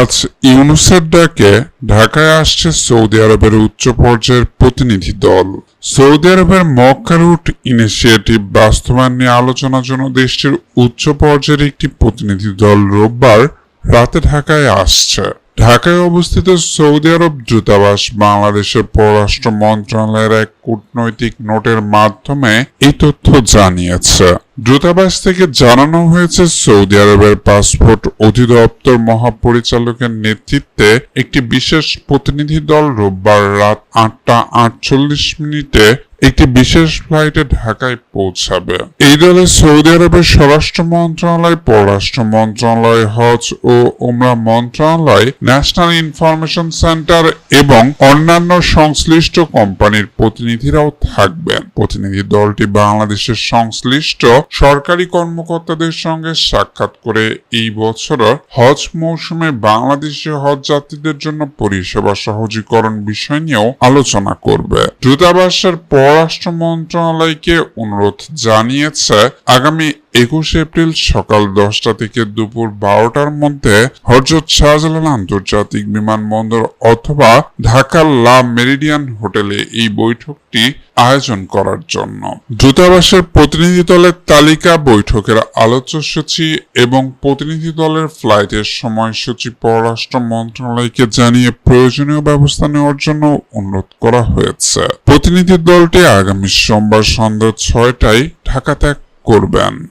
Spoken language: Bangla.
আজ ইউনূসের ডাকে ঢাকায় আসছে সৌদি আরবের উচ্চ পর্যায়ের প্রতিনিধি দল। সৌদি আরবের মক্কা রুট ইনিশিয়েটিভ বাস্তবায়ন নিয়ে আলোচনার জন্য দেশটির উচ্চ পর্যায়ের একটি প্রতিনিধি দল রোববার রাতে ঢাকায় আসছে। ঢাকায় অবস্থিত সৌদি আরব দূতাবাস বাংলাদেশের পররাষ্ট্র মন্ত্রণালয়ের এক কূটনৈতিক নোটের মাধ্যমে এই তথ্য জানিয়েছে। দূতাবাস থেকে জানানো হয়েছে, সৌদি আরবের পাসপোর্ট অধিদপ্তর মহাপরিচালকের নেতৃত্বে একটি বিশেষ প্রতিনিধি দল রোববার রাত 8টা 48 একটি বিশেষ ফ্লাইটে ঢাকায় পৌঁছাবে। এই দলে সৌদি আরবের স্বরাষ্ট্র মন্ত্রণালয়, পররাষ্ট্র মন্ত্রণালয়, হজ ও উমরা মন্ত্রণালয়, ন্যাশনাল ইনফরমেশন সেন্টার এবং অন্যান্য সংশ্লিষ্ট কোম্পানির প্রতিনিধিরাও থাকবেন। প্রতিনিধি দলটি বাংলাদেশের সংশ্লিষ্ট সরকারি কর্মকর্তাদের সঙ্গে সাক্ষাৎ করে এই বছর হজ মৌসুমে বাংলাদেশি হজ যাত্রীদের জন্য পরিষেবা সহজীকরণ বিষয় নিয়েও আলোচনা করবে। দূতাবাসের পররাষ্ট্র মন্ত্রণালয়কে অনুরোধ জানিয়েছে, আগামী 21 এপ্রিল সকাল 10টা থেকে দুপুর 12টার মধ্যে হযরত শাহজালাল আন্তর্জাতিক বিমানবন্দর অথবা ঢাকার লা মেরিডিয়ান হোটেলে এই বৈঠকটি আয়োজন করার জন্য। দূতাবাসের প্রতিনিধি দলের তালিকা, বৈঠকের আলোচ্যসূচি এবং প্রতিনিধি দলের ফ্লাইটের সময়সূচি পররাষ্ট্র মন্ত্রণালয়কে জানিয়ে প্রয়োজনীয় ব্যবস্থা নেওয়ার জন্য অনুরোধ করা হয়েছে। প্রতিনিধি দলটি আগামী সোমবার সন্ধ্যা 6টায় ঢাকা ত্যাগ করবেন।